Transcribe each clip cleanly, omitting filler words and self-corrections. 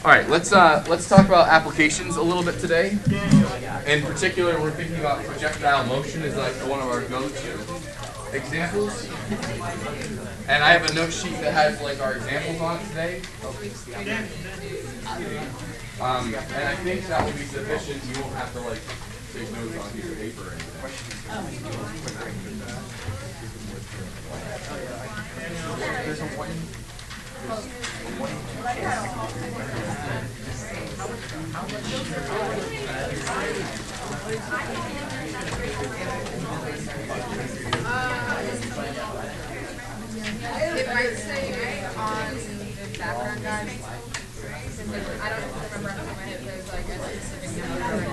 All right, let's talk about applications a little bit today. In particular, we're thinking about projectile motion as like one of our go-to examples. And I have a note sheet that has like our examples on it today. And I think that will be sufficient. You won't have to like take notes on your paper or anything. It might say on the background guide. I don't remember off the top of my head if there's like a specific number.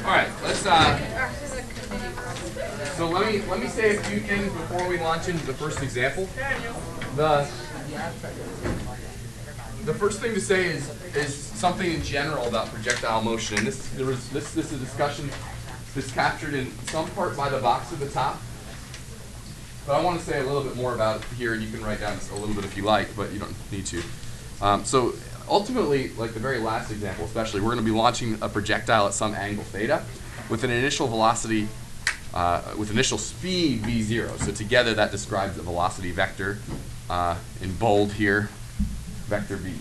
All right, let's so let me say a few things before we launch into the first example. The first thing to say is something in general about projectile motion. And this is a discussion that's captured in some part by the box at the top. But I want to say a little bit more about it here, and you can write down a little bit if you like, but you don't need to. So ultimately, like the very last example especially, we're going to be launching a projectile at some angle theta with an initial velocity, with initial speed v0. So together that describes the velocity vector in bold here, vector v.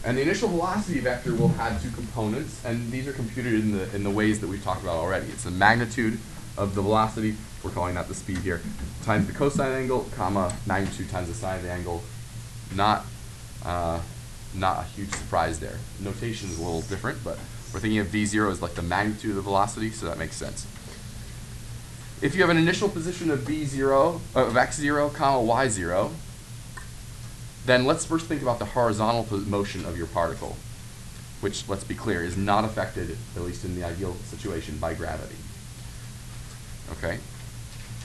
And the initial velocity vector will have two components, and these are computed in the ways that we've talked about already. It's the magnitude of the velocity, we're calling that the speed here, times the cosine angle, comma, magnitude times the sine of the angle. Not a huge surprise there. Notation is a little different, but we're thinking of v0 as like the magnitude of the velocity, so that makes sense. If you have an initial position of v0, of x0, comma, y0, then let's first think about the horizontal motion of your particle, which, let's be clear, is not affected, at least in the ideal situation, by gravity. Okay?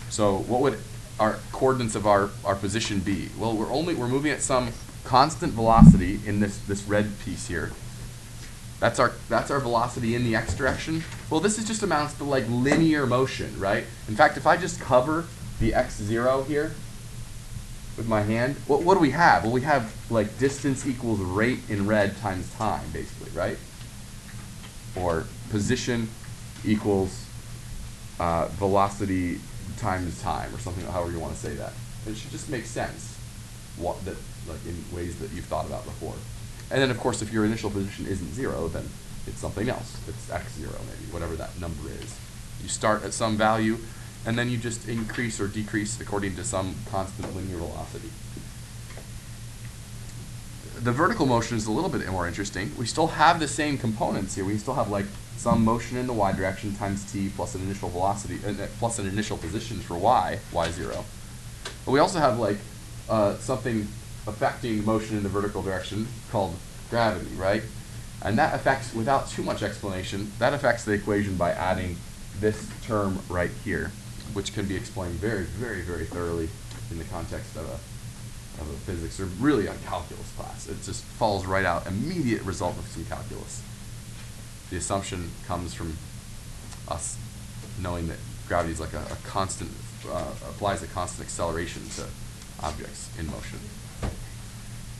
So what would our coordinates of our position be? Well, we're moving at some constant velocity in this red piece here. That's our velocity in the x direction. Well, this is just amounts to like linear motion, right? In fact, if I just cover the x0 here with my hand, what do we have? Well, we have like distance equals rate in red times time, basically, right? Or position equals velocity times time, or something, however you want to say that. It should just make sense, like in ways that you've thought about before. And then, of course, if your initial position isn't 0, then it's something else. It's x0, maybe, whatever that number is. You start at some value, and then you just increase or decrease according to some constant linear velocity. The vertical motion is a little bit more interesting. We still have the same components here. We still have like some motion in the y direction times t plus an initial velocity, plus an initial position for y0. But we also have like something affecting motion in the vertical direction called gravity, right? And that affects, without too much explanation, that affects the equation by adding this term right here, which can be explained very, very, very thoroughly in the context of a physics, or really a calculus class. It just falls right out, immediate result of some calculus. The assumption comes from us knowing that gravity is like a constant, applies a constant acceleration to objects in motion.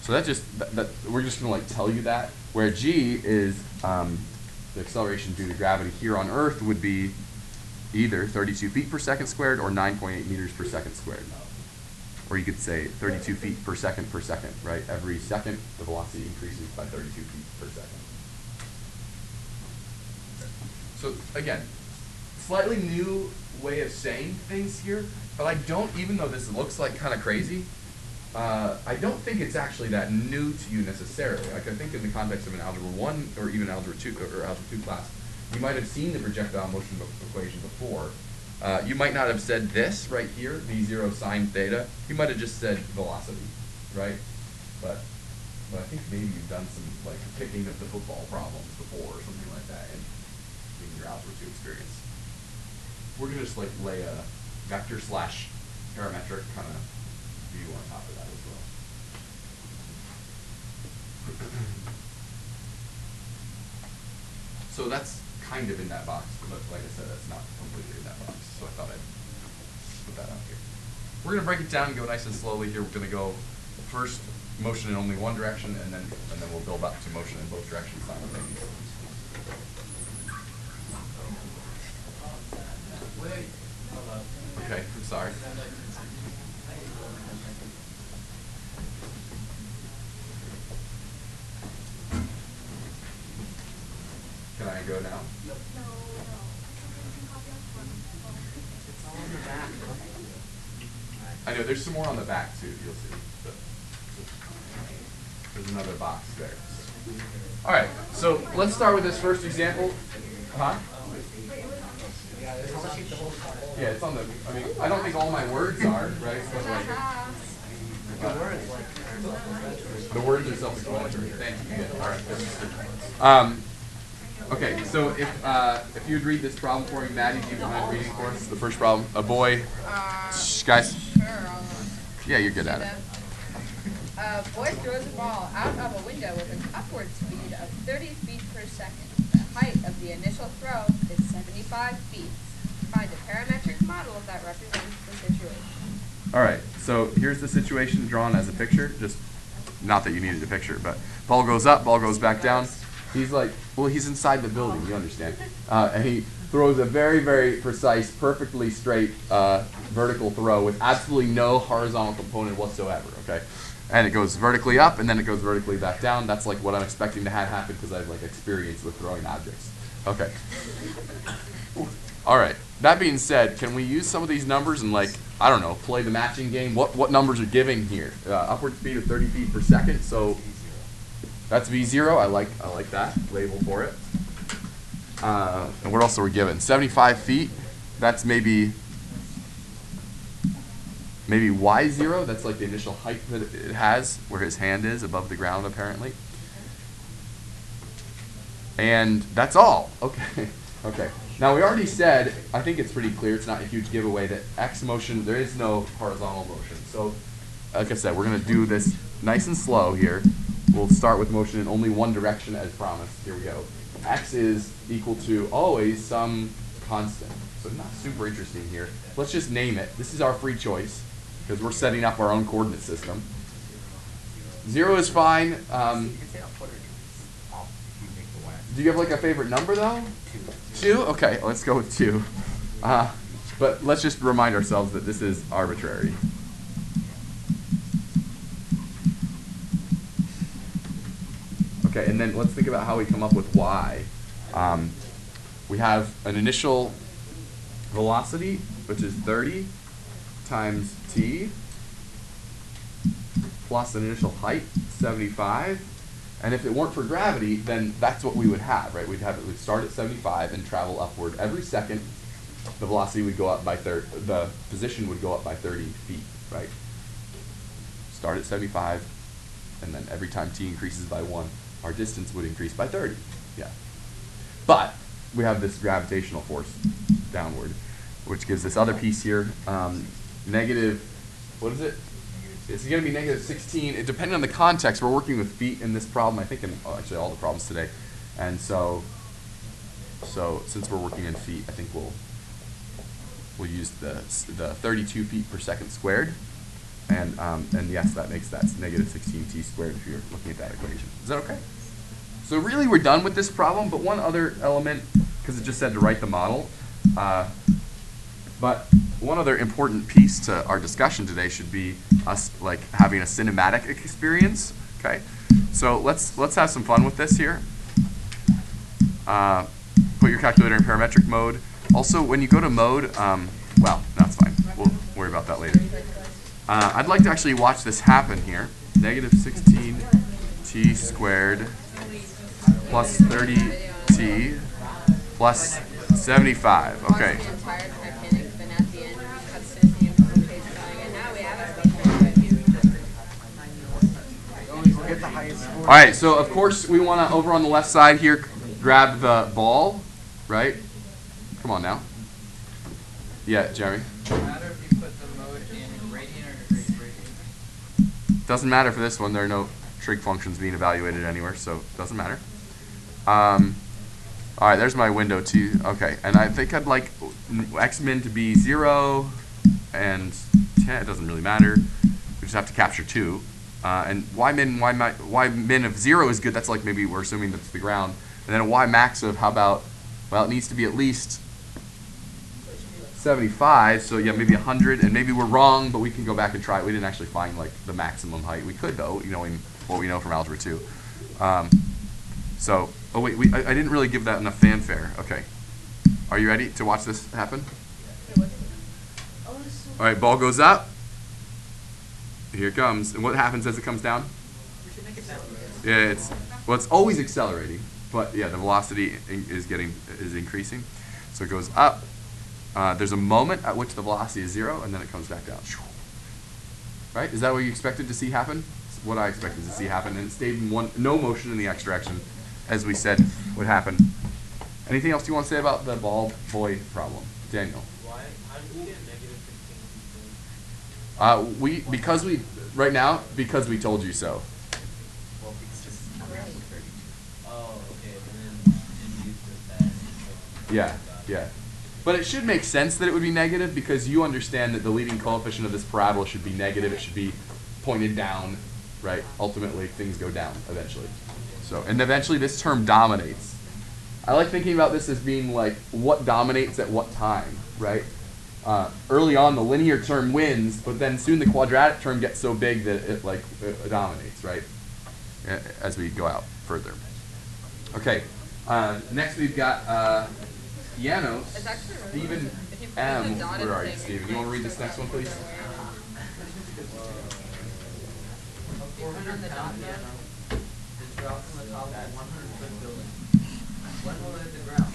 So we're just going to like tell you that, where g is the acceleration due to gravity here on Earth would be either 32 feet per second squared or 9.8 meters per second squared. Or you could say 32 feet per second, right? Every second, the velocity increases by 32 feet per second. So again, slightly new way of saying things here, but I don't, even though this looks like kind of crazy, I don't think it's actually that new to you necessarily. Like I think in the context of an Algebra 1 or even Algebra 2 or Algebra 2 class, you might have seen the projectile motion equation before. You might not have said this right here, v0 sine theta. You might have just said velocity, right? But I think maybe you've done some like picking up the football problems before or something like that in your Algebra 2 experience. We're gonna just like lay a vector slash parametric kind of view on top of that as well. So that's kind of in that box, but like I said, that's not completely in that box. So I thought I'd put that out here. We're going to break it down and go nice and slowly here. We're going to go first motion in only one direction, and then we'll build up to motion in both directions simultaneously. Okay, I'm sorry. Can I go now? No. It's all in the back. I know, there's some more on the back too, you'll see. But there's another box there. All right, so let's start with this first example. Huh? Yeah, it's on the, I mean, I don't think all my words are, right? But like, the words are self-explanatory. Thank you. Yeah, all right. Okay, so if you would read this problem for me, Maddie, do you mind reading for us? The first problem. A boy. Guys. Sure, I'll Yeah, you're good at it. A boy throws a ball out of a window with an upward speed of 30 feet per second. The height of the initial throw is 75 feet. Find a parametric model that represents the situation. All right, so here's the situation drawn as a picture. Just not that you needed a picture, but ball goes up, ball goes back down. He's like, well, he's inside the building, you understand. And he throws a very, very precise, perfectly straight vertical throw with absolutely no horizontal component whatsoever, okay? And it goes vertically up, and then it goes vertically back down. That's like what I'm expecting to have happen because I've like experience with throwing objects. Okay. All right. That being said, can we use some of these numbers and like, I don't know, play the matching game? What numbers are giving here? Upward speed of 30 feet per second. So that's V0. I like that label for it. And what else are we given? 75 feet. That's maybe Y0. That's like the initial height that it has, where his hand is above the ground apparently. And that's all. Okay. Okay. Now we already said, I think it's pretty clear, it's not a huge giveaway, that X motion, there is no horizontal motion. So, like I said, we're going to do this nice and slow here. We'll start with motion in only one direction as promised. Here we go. X is equal to always some constant. So not super interesting here. Let's just name it. This is our free choice because we're setting up our own coordinate system. 0 is fine. Do you have like a favorite number though? 2? Okay, let's go with 2. But let's just remind ourselves that this is arbitrary. Okay, and then let's think about how we come up with y. We have an initial velocity, which is 30 times t, plus an initial height, 75. And if it weren't for gravity, then that's what we would have, right? We'd start at 75 and travel upward every second. The velocity would go up by the position would go up by 30 feet, right? Start at 75, and then every time t increases by 1, our distance would increase by 30. Yeah. But we have this gravitational force downward, which gives this other piece here, negative, what is it? It's going to be negative 16. Depending on the context, we're working with feet in this problem, I think in actually all the problems today. And so since we're working in feet, I think we'll use the 32 feet per second squared. And yes, that makes that negative 16t squared if you're looking at that equation. Is that okay? So really we're done with this problem, but one other element, because it just said to write the model, but one other important piece to our discussion today should be us like having a cinematic experience. Okay, so let's have some fun with this here. Put your calculator in parametric mode. Also, when you go to mode, well, that's fine. We'll worry about that later. I'd like to actually watch this happen here. Negative 16t squared plus 30t plus 75. Okay. All right, so of course we want to, over on the left side here, grab the ball, right? Come on now. Yeah, Jeremy? Does it matter if you put the mode in radian or degree radian? Doesn't matter for this one. There are no trig functions being evaluated anywhere, so it doesn't matter. All right, there's my window too. Okay, and I think I'd like x min to be 0 and 10. It doesn't really matter. We just have to capture 2. And y min of 0 is good. That's like maybe we're assuming that's the ground. And then a y max of, how about, well, it needs to be at least 75. So yeah, maybe 100. And maybe we're wrong, but we can go back and try it. We didn't actually find like the maximum height. We could though, knowing what we know from algebra 2. So, oh wait, I didn't really give that enough fanfare. Okay. Are you ready to watch this happen? All right, ball goes up. Here it comes. And what happens as it comes down? Yeah, it's always accelerating, but yeah, the velocity is increasing. So it goes up. There's a moment at which the velocity is 0, and then it comes back down. Right? Is that what you expected to see happen? It's what I expected to see happen, and it stayed in no motion in the x direction, as we said would happen. Anything else you want to say about the ball boy problem, Daniel? How did we get negative 15? Because we told you so. Well, because oh, okay. And then you did that. Yeah, yeah. But it should make sense that it would be negative because you understand that the leading coefficient of this parabola should be negative. It should be pointed down, right? Ultimately, things go down eventually. So, and eventually this term dominates. I like thinking about this as being like what dominates at what time, right? Early on, the linear term wins, but then soon the quadratic term gets so big that it dominates, right? As we go out further. Okay. Next we've got piano. Stephen M. Where are you, Stephen? You want to read this next one, please? 400 pound piano is dropped from the top of a 100-foot building. When will it hit the ground?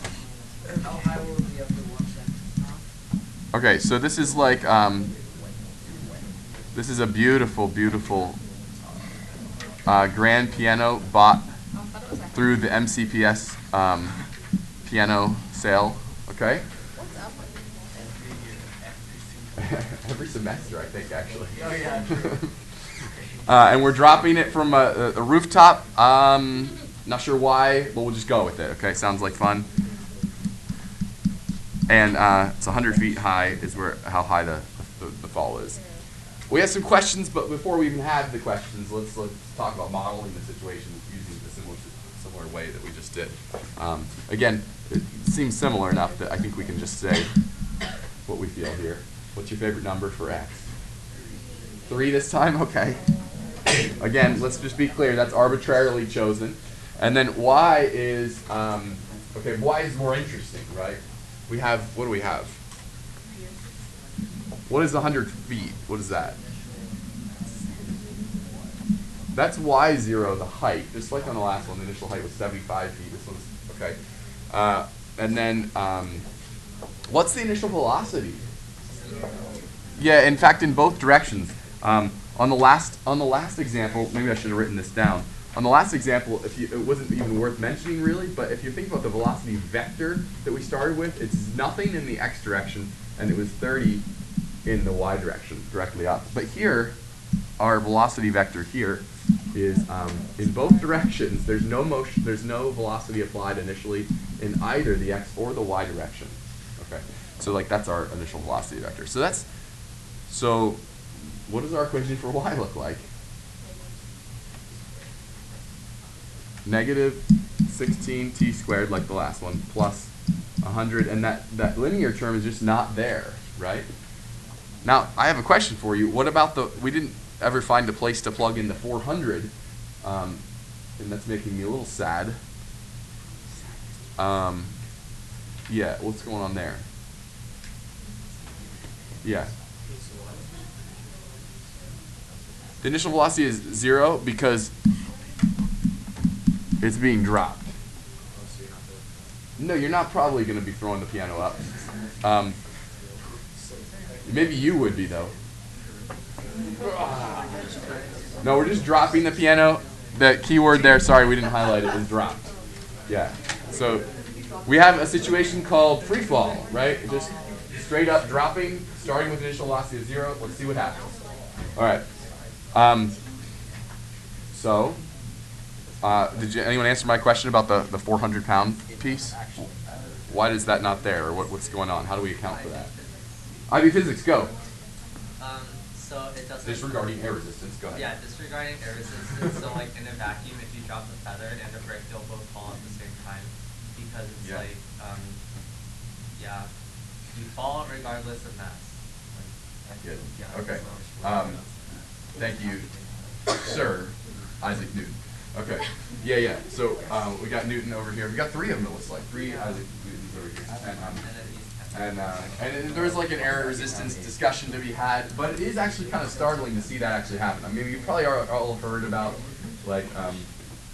How high will it be up to 1 second? Okay, so this is like this is a beautiful, beautiful grand piano bought through the MCPS piano sale. Okay. Every semester, I think, actually. Oh yeah. And we're dropping it from a rooftop. Not sure why, but we'll just go with it. Okay, sounds like fun. And it's 100 feet high is how high the fall is. We have some questions, but before we even have the questions, let's talk about modeling the situation using the similar way that we just did. Again, it seems similar enough that I think we can just say what we feel here. What's your favorite number for x? 3 this time? Okay. Again, let's just be clear. That's arbitrarily chosen. And then y is, okay, y is more interesting, right? We have, what do we have? What is 100 feet? What is that? That's y0, the height. Just like on the last one, the initial height was 75 feet. This one's, okay. And then, what's the initial velocity? Yeah, in fact, in both directions. On the last example, maybe I should have written this down. On the last example, it wasn't even worth mentioning really, but if you think about the velocity vector that we started with, it's nothing in the x direction, and it was 30 in the y direction, directly up. But here, our velocity vector here is in both directions. There's no motion, there's no velocity applied initially in either the x or the y direction. Okay, so like that's our initial velocity vector. So what does our equation for y look like? Negative 16t squared, like the last one, plus 100, and that linear term is just not there, right? Now, I have a question for you. What about we didn't ever find a place to plug in the 400, and that's making me a little sad. Yeah, what's going on there? Yeah. The initial velocity is 0 because it's being dropped. No, you're not probably going to be throwing the piano up. Maybe you would be, though. No, we're just dropping the piano. The key word there, sorry, we didn't highlight it, is dropped. Yeah. So we have a situation called freefall, right? Just straight up dropping, starting with initial velocity of 0. Let's see what happens. All right. Did anyone answer my question about the 400-pound piece? Why is that not there, or what's going on? How do we account for that? IB physics, go. So it doesn't. Disregarding air resistance, go ahead. Yeah, disregarding air resistance. So like in a vacuum, if you drop the feather and the brick, they'll both fall at the same time because it's like, yeah, you fall regardless of mass. Good. Yeah, Okay. so Thank you, Sir Isaac Newton. Okay. Yeah. So we got Newton over here. We got 3 of them. It looks like 3 Isaac Newtons over here. And there's like an air resistance discussion to be had, but it is actually kind of startling to see that actually happen. I mean, you probably all heard about like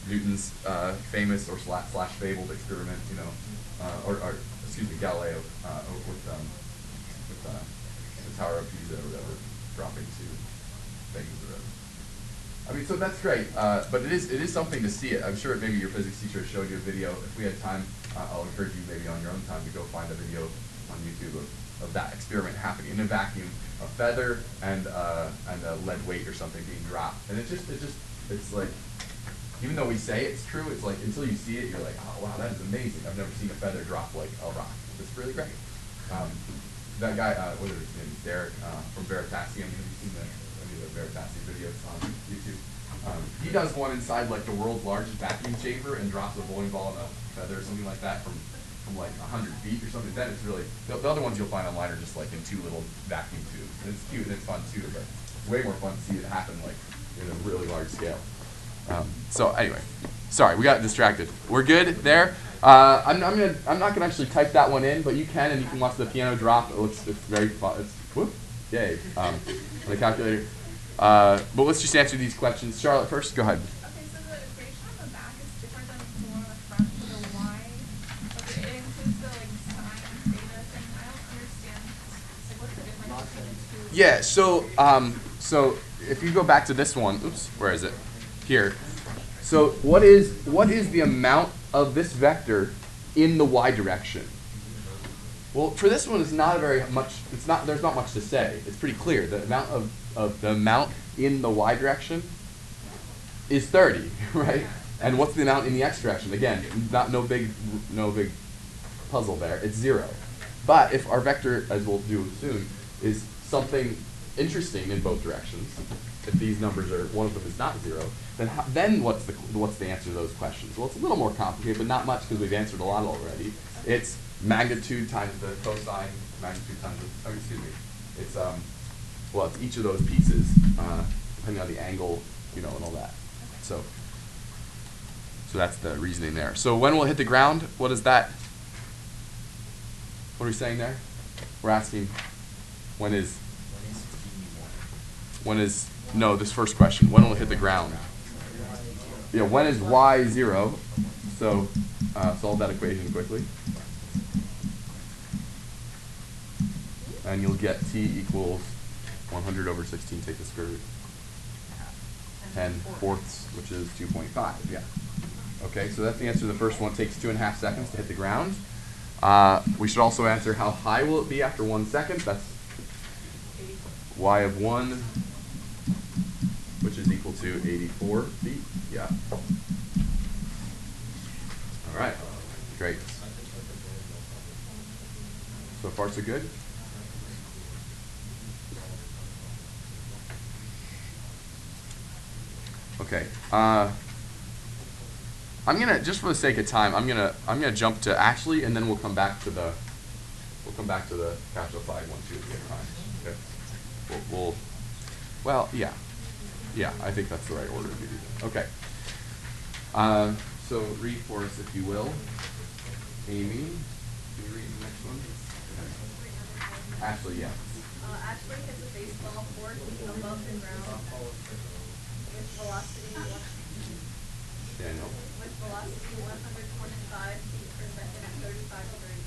Newton's famous or slash fabled experiment, you know, or excuse me, Galileo with the Tower of Pisa or whatever, dropping 2 things or whatever. I mean, so that's great, but it is something to see it. I'm sure maybe your physics teacher showed you a video. If we had time, I'll encourage you maybe on your own time to go find a video on YouTube of that experiment happening in a vacuum, a feather and a lead weight or something being dropped, and it's like, even though we say it's true, it's like until you see it, you're like, oh wow, that is amazing. I've never seen a feather drop like a rock. It's really great. That guy, what is his name? Derek from Veritasium. Have you seen any of the Veritasium videos on YouTube? He does one inside like the world's largest vacuum chamber and drops a bowling ball and a feather or something like that from like 100 feet or something. Then it's really, the other ones you'll find online are just like in 2 little vacuum tubes. And it's cute and it's fun too, but it's way more fun to see it happen like in a really large scale. So anyway, sorry, we got distracted. We're good there. I'm not gonna actually type that one in, but you can, and you can watch the piano drop. It's very fun. It's whoop, yay, on the calculator. But let's just answer these questions. Charlotte first, go ahead. Okay, so the equation on the back is different than the one on the front for the y. Okay, it includes the like sine theta thing. I don't understand. So what's the difference between the 2? Yeah. So if you go back to this one, oops, where is it? Here. So what is the amount of this vector in the y direction? Well, for this one, it's not very much. It's not. There's not much to say. It's pretty clear. The amount in the y direction is 30, right? And what's the amount in the x direction? Again, no big puzzle there. It's 0. But if our vector, as we'll do soon, is something interesting in both directions, if these numbers are, one of them is not 0, then what's the answer to those questions? Well, it's a little more complicated, but not much because we've answered a lot already. It's magnitude times the cosine, magnitude times the, excuse me. It's well, it's each of those pieces, depending on the angle, you know, and all that. So that's the reasoning there. So when will it hit the ground? What is that? What are we saying there? We're asking when is no, this first question. When will it hit the ground? Yeah, when is y 0? So solve that equation quickly. And you'll get t equals 100 over 16, take the square root. 10/4, which is 2.5, yeah. Okay, so that's the answer to the first one. It takes 2.5 seconds to hit the ground. We should also answer how high will it be after 1 second. That's y of 1, which is equal to 84 feet. Yeah. All right, great. So far, so good? Okay. I'm gonna, just for the sake of time, I'm gonna jump to Ashley, and then we'll come back to the capital phi 1, 2 at the end time. Okay. Well, yeah, I think that's the right order to do that. Okay. So read for us, if you will, Amy. Can you read the next one? Okay. Ashley, yeah. Ashley hits a baseball 4 feet above the ground with velocity Daniel. with velocity 125 feet per second at 35 degrees.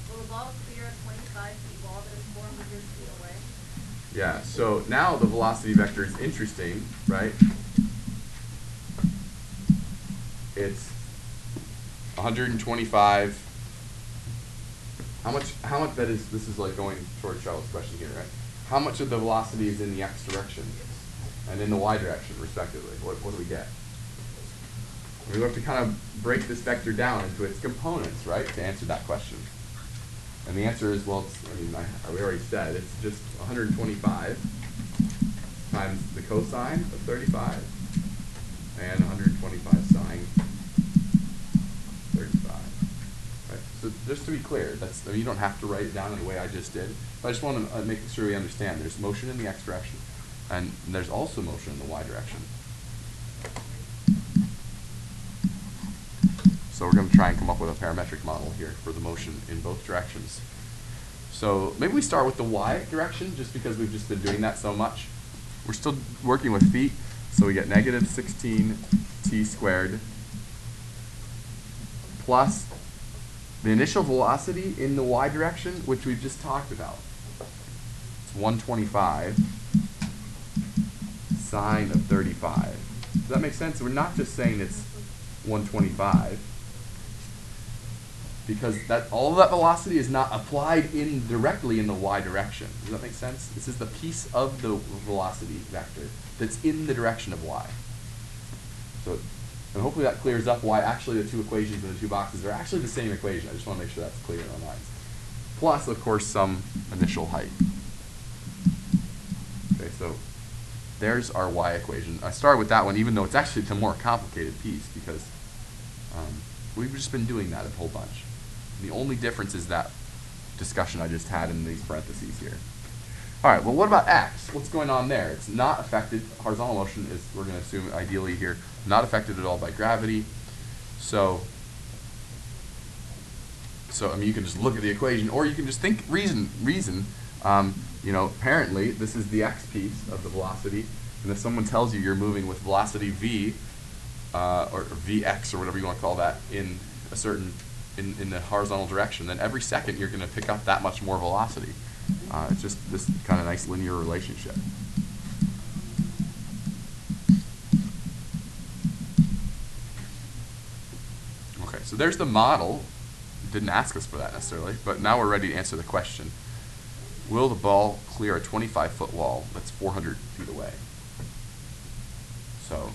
Will the ball clear a 25 feet wall that is 400 feet away? Yeah, so now the velocity vector is interesting, right? It's 125. How much that is, this is like going towards Charlotte's question here, right? How much of the velocity is in the x direction and in the y direction, respectively? What do we get? We have to kind of break this vector down into its components, right, to answer that question. And the answer is, well, we already said, it's just 125 times the cosine of 35 and 125 sine 35. Right? So just to be clear, you don't have to write it down in the way I just did, but I just want to make sure we understand there's motion in the x direction, and there's also motion in the y direction. So we're going to try and come up with a parametric model here for the motion in both directions. So maybe we start with the y direction, just because we've just been doing that so much. We're still working with feet, so we get negative 16t squared plus the initial velocity in the y direction, which we've just talked about. It's 125 sine of 35. Does that make sense? We're not just saying it's 125, because all of that velocity is not applied directly in the y direction. Does that make sense? This is the piece of the velocity vector that's in the direction of y. So, and hopefully that clears up why actually the two equations in the two boxes are actually the same equation. I just want to make sure that's clear in our minds. Plus, of course, some initial height. Okay, so there's our y equation. I started with that one, even though it's actually the more complicated piece, because we've just been doing that a whole bunch. The only difference is that discussion I just had in these parentheses here. All right, well, what about x? What's going on there? It's not affected. Horizontal motion is, we're going to assume ideally here, not affected at all by gravity. So I mean, you can just look at the equation, or you can just think, reason. You know, apparently this is the x piece of the velocity, and if someone tells you you're moving with velocity v, or vx, or whatever you want to call that, in a certain in the horizontal direction, then every second you're going to pick up that much more velocity. It's just this kind of nice linear relationship. Okay, so there's the model. It didn't ask us for that necessarily, but now we're ready to answer the question. Will the ball clear a 25-foot wall that's 400 feet away? So,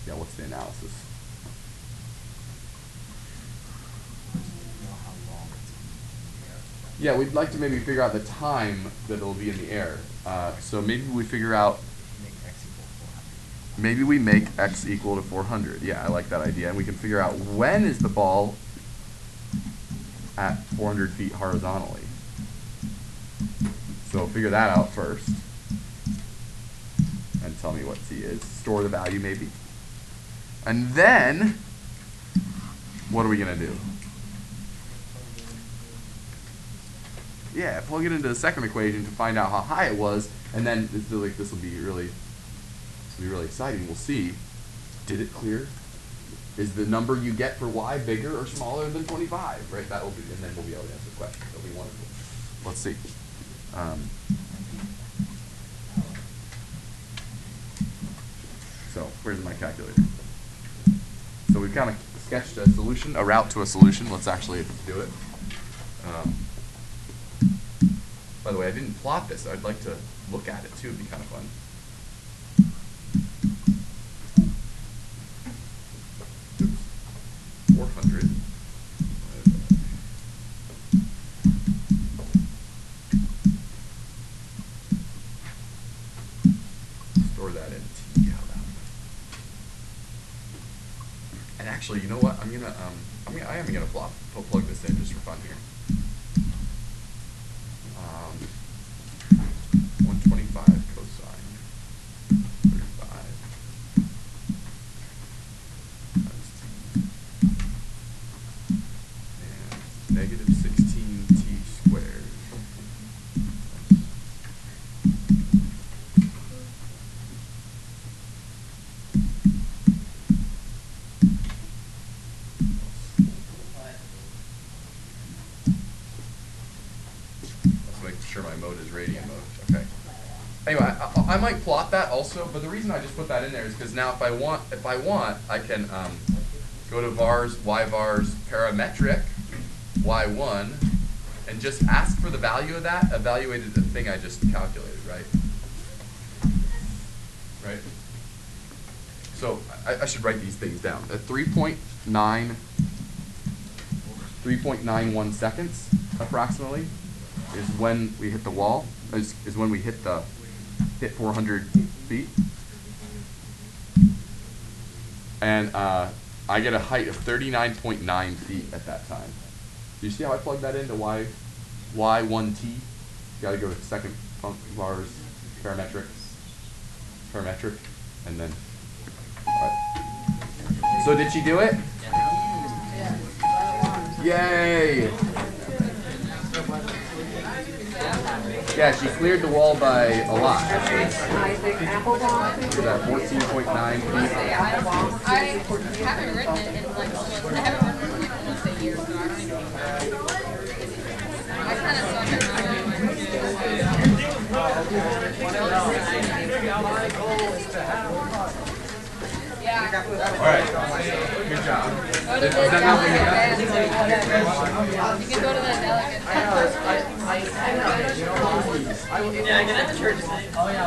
yeah, what's the analysis? Yeah, we'd like to maybe figure out the time that it'll be in the air. So maybe we figure out, maybe we make x equal to 400. Yeah, I like that idea. And we can figure out when is the ball at 400 feet horizontally. So figure that out first. And tell me what t is. Store the value maybe. And then, what are we going to do? Yeah, plug it into the second equation to find out how high it was, and then this will be really exciting. We'll see, did it clear? Is the number you get for y bigger or smaller than 25? Right, that will be, and then we'll be able to answer the question. That'll be wonderful. Let's see. So where's my calculator? So we've kind of sketched a solution, a route to a solution. Let's actually do it. By the way, I didn't plot this. I'd like to look at it too. It'd be kind of fun. Oops. 400. Store that in T. How about? And actually, you know what? I am gonna plug this in just for fun here. 125 cosine 35 times t, and negative 16t squared. Let's make sure my mode is radian mode. Okay. Anyway, I might plot that also, but the reason I just put that in there is because now if I want, I can go to vars, y vars, parametric, y1, and just ask for the value of that, evaluated the thing I just calculated, right? Right? So I should write these things down. At 3.91 seconds approximately is when we hit the wall. Is when we hit 400 feet. And I get a height of 39.9 feet at that time. Do you see how I plug that into Y1T? You gotta go to second bars, parametric, and then, alright. So did she do it? Yay! Yeah, she cleared the wall by a lot, actually. Look at that, 14.9 feet. I haven't written it in like almost, I haven't written it in like almost a year, so I don't even know. I kind of suck at yeah. Alright, good job. Go to the delegate you can go to the delegate Yeah, I can have a church thing. Oh, yeah.